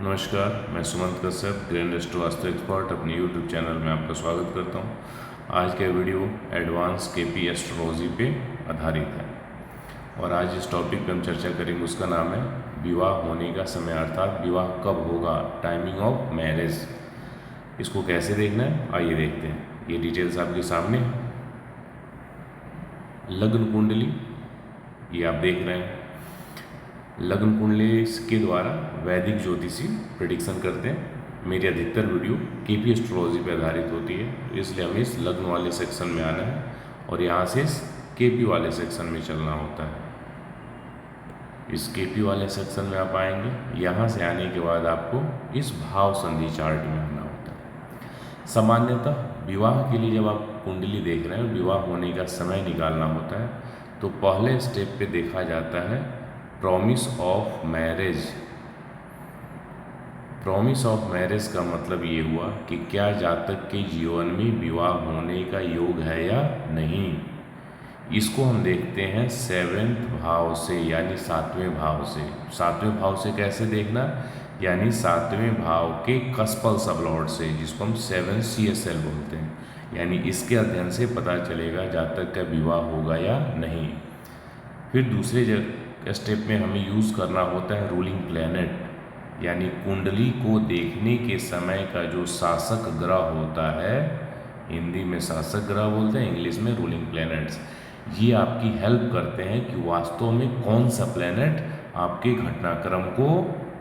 नमस्कार, मैं Sumant Kashyap grand astro vastu expert अपने यूट्यूब चैनल में आपका स्वागत करता हूं। आज का वीडियो एडवांस केपी एस्ट्रोलॉजी पे आधारित है और आज इस टॉपिक पे हम चर्चा करेंगे। उसका नाम है विवाह होने का समय, अर्थात विवाह कब होगा, टाइमिंग ऑफ मैरिज। इसको कैसे देखना है आइए देखते हैं। ये डिटेल्स आपके सामने। लग्न कुंडली ये आप देख रहे हैं। लग्न कुंडली के द्वारा वैदिक ज्योतिषी प्रेडिक्शन करते हैं। मेरी अधिकतर वीडियो केपी एस्ट्रोलॉजी पर आधारित होती है, इसलिए हमें इस लग्न वाले सेक्शन में आना है और यहाँ से इस केपी वाले सेक्शन में चलना होता है। इस केपी वाले सेक्शन में आप आएंगे, यहाँ से आने के बाद आपको इस भाव संधि चार्ट में आना होता है। सामान्यतः विवाह के लिए जब आप कुंडली देख रहे हैं, विवाह होने का समय निकालना होता है, तो पहले स्टेप पे देखा जाता है promise of marriage. Promise of marriage का मतलब ये हुआ कि क्या जातक के जीवन में विवाह होने का योग है या नहीं। इसको हम देखते हैं 7वें भाव से, यानी 7वें भाव से। 7वें भाव से कैसे देखना, यानी 7वें भाव के कस्पल सबलॉर्ड से, जिसको हम 7 CSL बोलते हैं। यानी इसके अध्ययन से पता चलेगा जातक का विवाह होगा या नहीं। फिर दूसरे स्टेप में हमें यूज़ करना होता है रूलिंग प्लैनेट, यानी कुंडली को देखने के समय का जो शासक ग्रह होता है, हिंदी में शासक ग्रह बोलते हैं, इंग्लिश में रूलिंग प्लैनेट्स। ये आपकी हेल्प करते हैं कि वास्तव में कौन सा प्लैनेट आपके घटनाक्रम को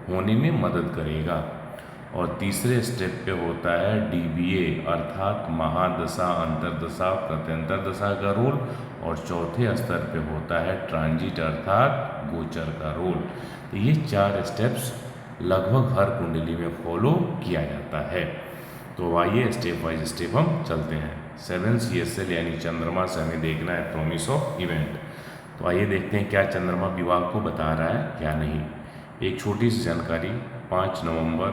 होने में मदद करेगा। और तीसरे स्टेप पे होता है DBA, अर्थात महादशा, अंतर्दशा, प्रत्यंतर दशा का रोल। और चौथे स्तर पे होता है ट्रांजिट, अर्थात गोचर का रोल। तो ये 4 स्टेप्स लगभग हर कुंडली में फॉलो किया जाता है। तो आइए स्टेप बाय स्टेप हम चलते हैं। 7 CSL यानी चंद्रमा से हमें देखना है प्रॉमिस ऑफ इवेंट। तो आइए देखते हैं क्या चंद्रमा विवाह को बता रहा है क्या नहीं। एक छोटी सी जानकारी, 5 नवंबर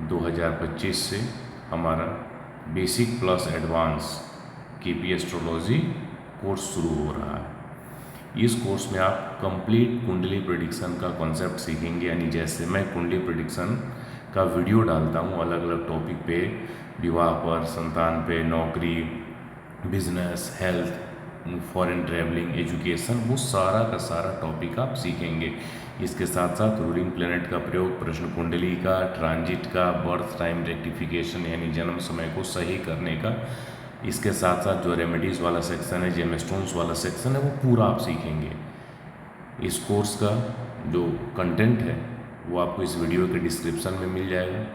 2025 से हमारा basic plus advance KP astrology course शुरू हो रहा है। इस कोर्स में आप कंप्लीट कुंडली प्रेडिक्शन का कॉन्सेप्ट सीखेंगे। यानी जैसे मैं कुंडली प्रेडिक्शन का वीडियो डालता हूँ अलग अलग टॉपिक पे, विवाह पर, संतान पे, नौकरी, business, health, foreign travelling, education, वो सारा का सारा टॉपिक आप सीखेंगे। इसके साथ साथ रूलिंग प्लैनेट का प्रयोग, प्रश्न कुंडली का, ट्रांजिट का, बर्थ टाइम रेक्टिफिकेशन यानी जन्म समय को सही करने का, इसके साथ साथ जो रेमेडीज़ वाला सेक्शन है, जेमस्टोन्स वाला सेक्शन है, वो पूरा आप सीखेंगे। इस कोर्स का जो कंटेंट है वो आपको इस वीडियो के डिस्क्रिप्शन में मिल जाएगा।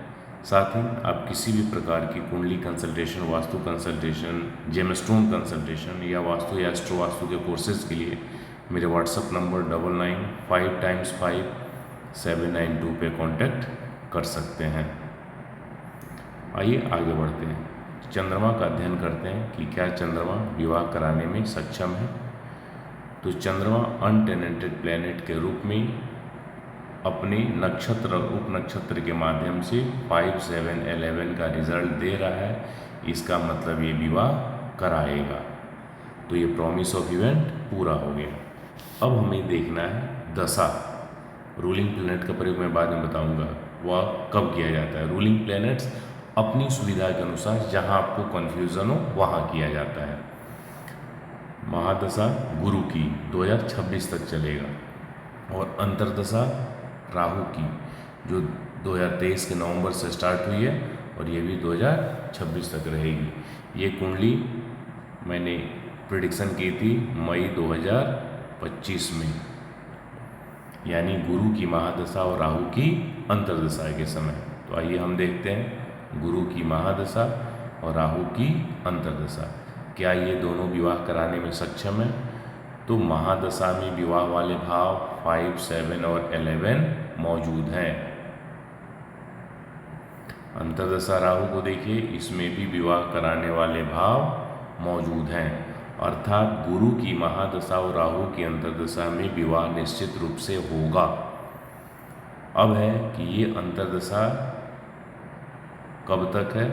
साथ ही आप किसी भी प्रकार की कुंडली consultation, vastu consultation, gemstone consultation या वास्तु या एस्ट्रो वास्तु के कोर्सेज के लिए मेरे व्हाट्सअप नंबर 99555792 पे कांटेक्ट कर सकते हैं। आइए आगे बढ़ते हैं, चंद्रमा का अध्ययन करते हैं कि क्या चंद्रमा विवाह कराने में सक्षम है। तो चंद्रमा अनटेनेंटेड प्लैनेट के रूप में अपने नक्षत्र और उप नक्षत्र के माध्यम से 5, 7, 11 का रिजल्ट दे रहा है। इसका मतलब ये विवाह कराएगा। तो ये प्रॉमिस ऑफ इवेंट पूरा हो गया। अब हमें देखना है दशा। रूलिंग प्लैनेट का प्रयोग मैं बाद में बताऊंगा वह कब किया जाता है। रूलिंग प्लैनेट्स अपनी सुविधा के अनुसार जहां आपको कन्फ्यूज़न हो वहां किया जाता है। महादशा गुरु की 2026 तक चलेगा और अंतर्दशा राहु की जो 2023 के नवंबर से स्टार्ट हुई है और ये भी 2026 तक रहेगी। ये कुंडली मैंने प्रेडिक्शन की थी मई 2025 में, यानी गुरु की महादशा और राहु की अंतर्दशा के समय। तो आइए हम देखते हैं गुरु की महादशा और राहु की अंतर्दशा, क्या ये दोनों विवाह कराने में सक्षम है। तो महादशा में विवाह वाले भाव 5, 7 और 11 मौजूद हैं। अंतर्दशा राहु को देखिए, इसमें भी विवाह कराने वाले भाव मौजूद हैं। अर्थात गुरु की महादशा और राहु की अंतर्दशा में विवाह निश्चित रूप से होगा। अब है कि ये अंतर्दशा कब तक है,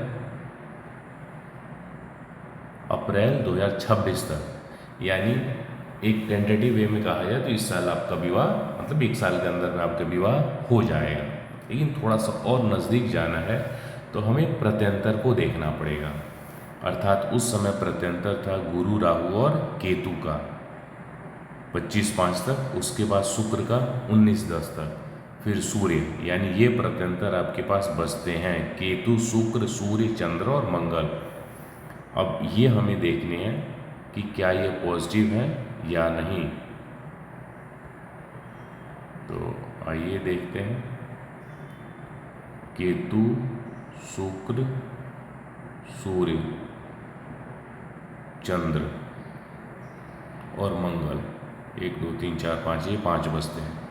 अप्रैल 2026 तक। यानी एक टेंटेटिव वे में कहा जाए तो इस साल आपका विवाह, मतलब 1 साल के अंदर में आपका विवाह हो जाएगा। लेकिन थोड़ा सा और नज़दीक जाना है तो हमें प्रत्यंतर को देखना पड़ेगा। अर्थात उस समय प्रत्यंतर था गुरु, राहु और केतु का 25/5 तक, उसके बाद शुक्र का 19/10 तक, फिर सूर्य, यानी ये प्रत्यंतर आपके पास बचते हैं केतु, शुक्र, सूर्य, चंद्र और मंगल। अब ये हमें देखने हैं कि क्या ये पॉजिटिव है या नहीं। तो आइए देखते हैं। केतु, शुक्र, सूर्य, चंद्र और मंगल, 1 2 3 4 5, ये 5 बचते हैं।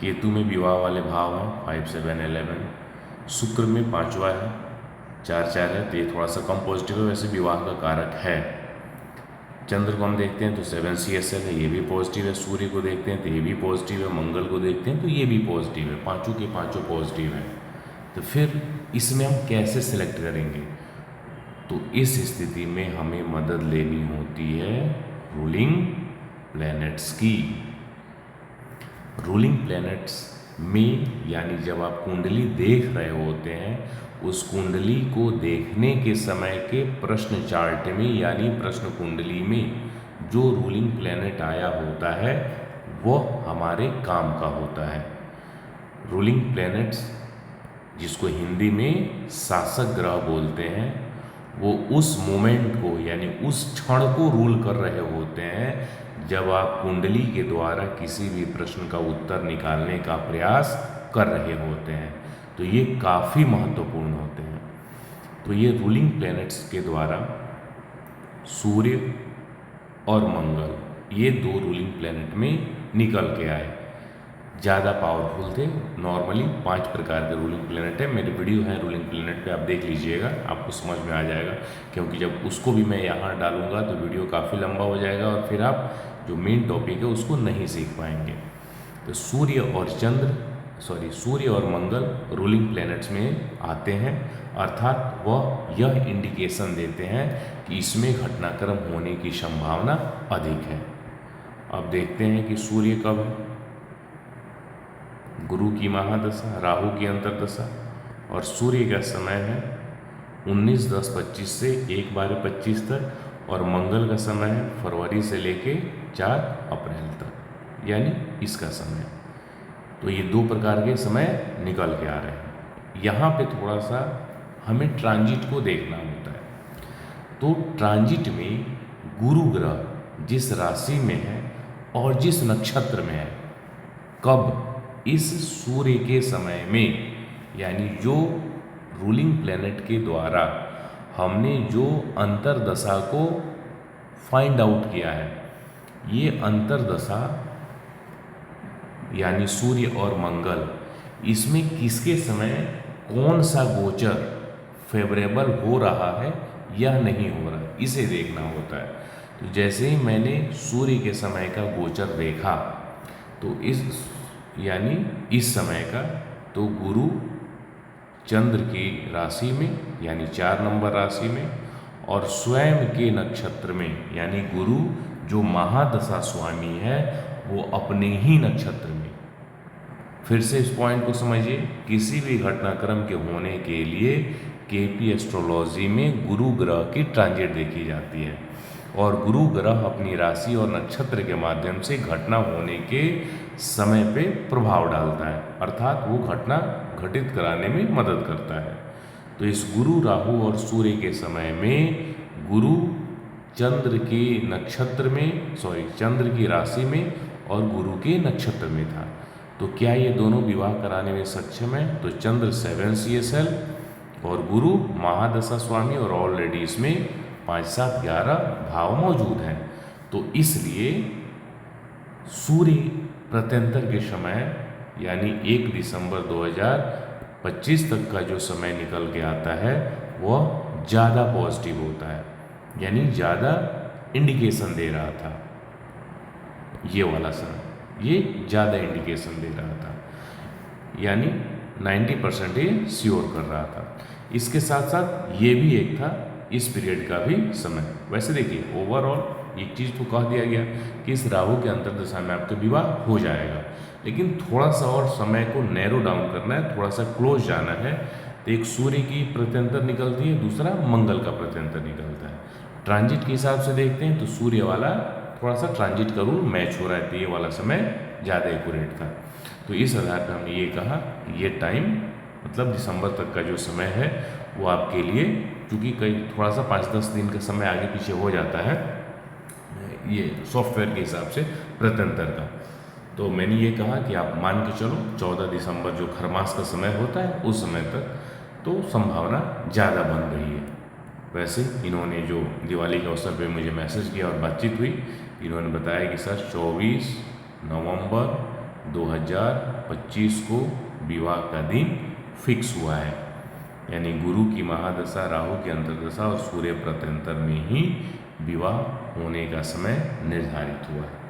केतु में विवाह वाले भाव हैं 5 7 11, शुक्र में 5वां है 4 4 है, तो ये थोड़ा सा कम पॉजिटिव है, वैसे विवाह का कारक है। चंद्र को हम देखते हैं तो 7 CSL है, ये भी पॉजिटिव है। सूर्य को देखते हैं तो ये भी पॉजिटिव है। मंगल को देखते हैं तो ये भी पॉजिटिव है। पांचों के पांचों पॉजिटिव हैं। तो फिर इसमें हम कैसे सिलेक्ट करेंगे? तो इस स्थिति में हमें मदद लेनी होती है रूलिंग प्लैनेट्स की। रूलिंग प्लैनेट्स में, यानी जब आप कुंडली देख रहे होते हैं, उस कुंडली को देखने के समय के प्रश्न चार्ट में, यानी प्रश्न कुंडली में जो रूलिंग प्लैनेट आया होता है वह हमारे काम का होता है। रूलिंग प्लैनेट्स, जिसको हिंदी में शासक ग्रह बोलते हैं, वो उस मोमेंट को, यानी उस क्षण को रूल कर रहे होते हैं जब आप कुंडली के द्वारा किसी भी प्रश्न का उत्तर निकालने का प्रयास कर रहे होते हैं। तो ये काफ़ी महत्वपूर्ण होते हैं। तो ये रूलिंग प्लैनेट्स के द्वारा सूर्य और मंगल, ये 2 रूलिंग प्लैनेट में निकल के आए, ज़्यादा पावरफुल थे। नॉर्मली 5 प्रकार के रूलिंग प्लैनेट है। मेरे वीडियो है रूलिंग प्लैनेट पे, आप देख लीजिएगा, आपको समझ में आ जाएगा। क्योंकि जब उसको भी मैं यहाँ डालूंगा तो वीडियो काफ़ी लंबा हो जाएगा और फिर आप जो मेन टॉपिक है उसको नहीं सीख पाएंगे। तो सूर्य और मंगल रूलिंग प्लैनेट्स में आते हैं, अर्थात वह यह इंडिकेशन देते हैं कि इसमें घटनाक्रम होने की संभावना अधिक है। अब देखते हैं कि सूर्य कब है। गुरु की महादशा, राहु की अंतरदशा, और सूर्य का समय है 19/10/25 से 1/12/25 तक, और मंगल का समय है फरवरी से लेके 4 अप्रैल तक, यानी इसका समय। तो ये 2 प्रकार के समय निकल के आ रहे हैं। यहाँ पे थोड़ा सा हमें ट्रांजिट को देखना होता है। तो ट्रांजिट में गुरु ग्रह जिस राशि में है और जिस नक्षत्र में है, कब, इस सूर्य के समय में, यानी जो रूलिंग प्लैनेट के द्वारा हमने जो अंतरदशा को फाइंड आउट किया है, ये अंतरदशा यानी सूर्य और मंगल, इसमें किसके समय कौन सा गोचर फेवरेबल हो रहा है या नहीं हो रहा, इसे देखना होता है। तो जैसे ही मैंने सूर्य के समय का गोचर देखा, तो इस समय का, तो गुरु चंद्र की राशि में, यानी 4 नंबर राशि में, और स्वयं के नक्षत्र में, यानी गुरु जो महादशा स्वामी है वो अपने ही नक्षत्र में। फिर से इस पॉइंट को समझिए, किसी भी घटनाक्रम के होने के लिए केपी एस्ट्रोलॉजी में गुरु ग्रह की ट्रांजिट देखी जाती है, और गुरु ग्रह अपनी राशि और नक्षत्र के माध्यम से घटना होने के समय पे प्रभाव डालता है, अर्थात वो घटना घटित कराने में मदद करता है। तो इस गुरु, राहु और सूर्य के समय में गुरु चंद्र के नक्षत्र में, चंद्र की राशि में और गुरु के नक्षत्र में था। तो क्या ये दोनों विवाह कराने में सक्षम है? तो चंद्र 7 CSL और गुरु महादशा स्वामी, और ऑलरेडी इसमें 5 7 11 भाव मौजूद हैं। तो इसलिए सूर्य प्रत्यंतर के समय, यानी 1 दिसंबर 2025 तक का जो समय निकल के आता है वह ज़्यादा पॉजिटिव होता है, यानी ज़्यादा इंडिकेशन दे रहा था। ये वाला समय ये ज़्यादा इंडिकेशन दे रहा था, यानी 90% ये श्योर कर रहा था। इसके साथ साथ ये भी एक था इस पीरियड का भी समय। वैसे देखिए, ओवरऑल एक चीज़ तो कह दिया गया कि इस राहु के अंतर्दशा में आपका विवाह हो जाएगा, लेकिन थोड़ा सा और समय को नैरो डाउन करना है, थोड़ा सा क्लोज जाना है। तो एक सूर्य की प्रत्यंतर निकलती है, दूसरा मंगल का प्रत्यंतर निकलता है। ट्रांजिट के हिसाब से देखते हैं तो सूर्य वाला थोड़ा सा ट्रांजिट का रूल मैच हो रहा है, तो ये वाला समय ज़्यादा एक्यूरेट था। तो इस आधार पर हमने ये कहा ये टाइम मतलब दिसंबर तक का जो समय है वो आपके लिए, क्योंकि कई थोड़ा सा 5-10 दिन का समय आगे पीछे हो जाता है ये सॉफ्टवेयर के हिसाब से प्रत्यंतर का। तो मैंने ये कहा कि आप मान के चलो 14 दिसंबर जो खरमास का समय होता है उस समय तक तो संभावना ज़्यादा बन रही है। वैसे इन्होंने जो दिवाली के अवसर पे मुझे मैसेज किया और बातचीत हुई, इन्होंने बताया कि सर 24 नवंबर 2025 को विवाह का दिन फिक्स हुआ है, यानी गुरु की महादशा, राहु की अंतर्दशा और सूर्य प्रत्यंतर में ही विवाह होने का समय निर्धारित हुआ है।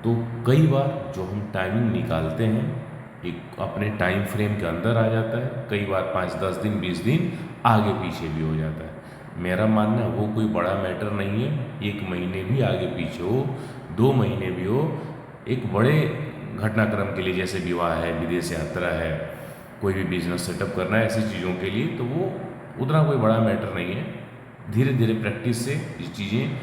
तो कई बार जो हम टाइमिंग निकालते हैं एक अपने टाइम फ्रेम के अंदर आ जाता है, कई बार 5-10 दिन 20 दिन आगे पीछे भी हो जाता है। मेरा मानना वो कोई बड़ा मैटर नहीं है, 1 महीने भी आगे पीछे हो, 2 महीने भी हो, एक बड़े घटनाक्रम के लिए जैसे विवाह है, विदेश यात्रा है, कोई भी बिजनेस सेटअप करना है, ऐसी चीज़ों के लिए तो वो उतना कोई बड़ा मैटर नहीं है। धीरे धीरे प्रैक्टिस से ये चीज़ें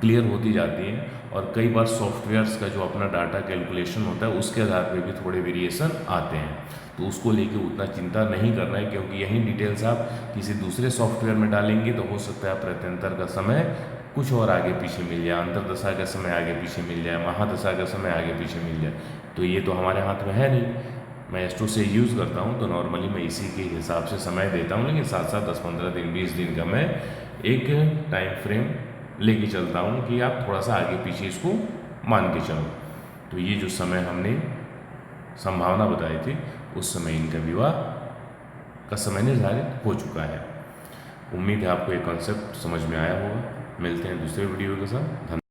क्लियर होती जाती हैं, और कई बार सॉफ्टवेयर्स का जो अपना डाटा कैलकुलेशन होता है उसके आधार पे भी थोड़े वेरिएशन आते हैं, तो उसको लेके उतना चिंता नहीं करना है, क्योंकि यही डिटेल्स आप किसी दूसरे सॉफ्टवेयर में डालेंगे तो हो सकता है प्रत्यंतर का समय कुछ और आगे पीछे मिल जाए, अंतर्दशा का समय आगे पीछे मिल जाए, महादशा का समय आगे पीछे मिल जाए। तो ये तो हमारे हाथ में है नहीं। मैं एस्ट्रो से यूज़ करता हूँ तो नॉर्मली मैं इसी के हिसाब से समय देता हूँ, लेकिन साथ साथ 10-15 दिन 20 दिन का मैं एक टाइम फ्रेम लेके चलता हूँ कि आप थोड़ा सा आगे पीछे इसको मान के चलो। तो ये जो समय हमने संभावना बताई थी उस समय इनका विवाह का समय निर्धारित हो चुका है। उम्मीद है आपको ये कॉन्सेप्ट समझ में आया होगा। मिलते हैं दूसरे वीडियो के साथ। धन्यवाद।